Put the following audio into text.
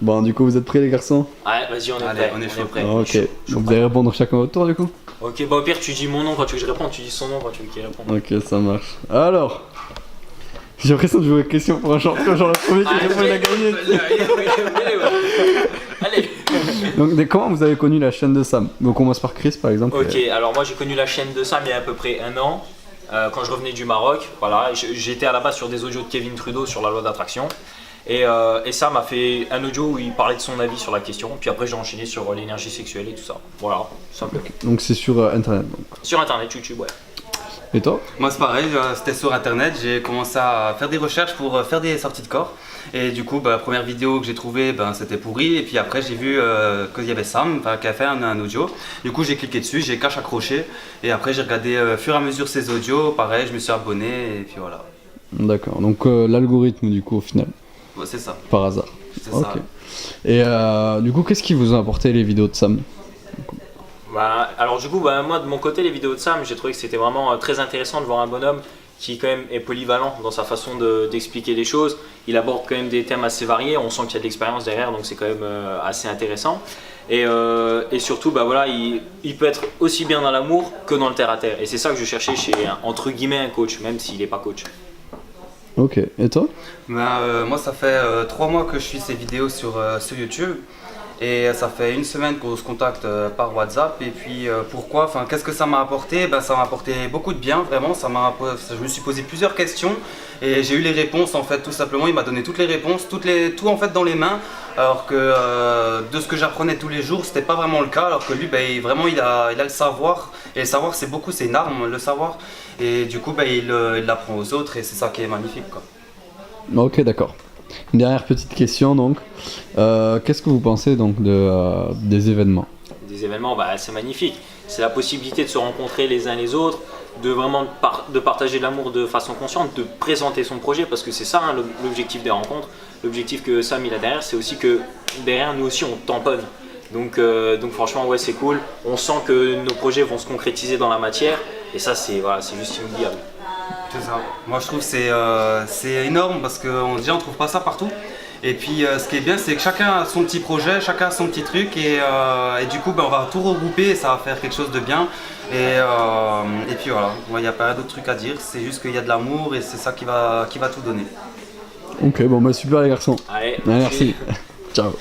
Bon, du coup, vous êtes prêts, les garçons? Ouais, vas-y, on est Allez, prêt. on est chaud. prêt. Ok. Chaud, Donc, vous allez répondre chacun votre tour, du coup? Ok, bah au pire, tu dis mon nom quand tu veux que je réponde, tu dis son nom quand tu veux qu'il réponde. Ok, ça marche. Alors, j'ai l'impression de jouer une question pour un champion, genre le premier qui répond, il a gagné. Allez. Donc, comment vous avez connu la chaîne de Sam? Donc, on commence par Chris, par exemple. Ok, alors moi j'ai connu la chaîne de Sam il y a à peu près un an, quand je revenais du Maroc. Voilà, j'étais à la base sur des audios de Kevin Trudeau sur la loi d'attraction. Et Sam a fait un audio où il parlait de son avis sur la question. Puis après j'ai enchaîné sur l'énergie sexuelle et tout ça. Voilà, simplement. Donc, c'est sur Internet. Donc. Sur internet, YouTube, ouais. Et toi? Moi c'est pareil, c'était sur internet, j'ai commencé à faire des recherches pour faire des sorties de corps. Et du coup, la première vidéo que j'ai trouvée, c'était pourri. Et puis après, j'ai vu qu'il y avait Sam qui a fait un audio. Du coup, j'ai cliqué dessus, j'ai cache accroché. Et après, j'ai regardé au fur et à mesure ses audios. Pareil, je me suis abonné et puis voilà. D'accord. Donc, l'algorithme, du coup, au final, Ouais, c'est ça. par hasard. C'est Ok. ça. Et du coup, qu'est-ce qui vous a apporté les vidéos de Sam? Bah, alors du coup, bah, moi de mon côté, les vidéos de Sam, j'ai trouvé que c'était vraiment très intéressant de voir un bonhomme qui quand même est polyvalent dans sa façon d'expliquer les choses. Il aborde quand même des thèmes assez variés, on sent qu'il y a de l'expérience derrière, donc c'est quand même assez intéressant. Et surtout, bah, voilà, il peut être aussi bien dans l'amour que dans le terre-à-terre. Et c'est ça que je cherchais chez, entre guillemets, un coach, même s'il n'est pas coach. Ok. Et toi? Moi, ça fait 3 mois que je suis ces vidéos sur YouTube. Et ça fait une semaine qu'on se contacte par WhatsApp. Et puis pourquoi, qu'est-ce que ça m'a apporté? Ça m'a apporté beaucoup de bien, vraiment. Je me suis posé plusieurs questions et j'ai eu les réponses en fait, tout simplement. Il m'a donné toutes les réponses, tout en fait dans les mains. Alors que de ce que j'apprenais tous les jours, c'était pas vraiment le cas. Alors que lui, vraiment, il a le savoir. Et le savoir, c'est une arme, le savoir. Et du coup, il l'apprend aux autres et c'est ça qui est magnifique, quoi. Ok, d'accord. Une dernière petite question donc. Qu'est-ce que vous pensez donc des événements? Des événements, bah, c'est magnifique. C'est la possibilité de se rencontrer les uns les autres, de vraiment de partager l'amour de façon consciente, de présenter son projet, parce que c'est ça hein, l'objectif des rencontres. L'objectif que Sam il a derrière, c'est aussi que derrière nous aussi on tamponne. Donc franchement ouais c'est cool. On sent que nos projets vont se concrétiser dans la matière et ça c'est juste inoubliable. C'est ça. Moi je trouve que c'est énorme parce qu'on déjà on trouve pas ça partout. Et puis ce qui est bien c'est que chacun a son petit projet, chacun a son petit truc et du coup on va tout regrouper et ça va faire quelque chose de bien. Et puis voilà, il n'y a pas d'autre truc à dire, c'est juste qu'il y a de l'amour et c'est ça qui va tout donner. Ok, bon bah super les garçons. Allez, Merci. Ciao.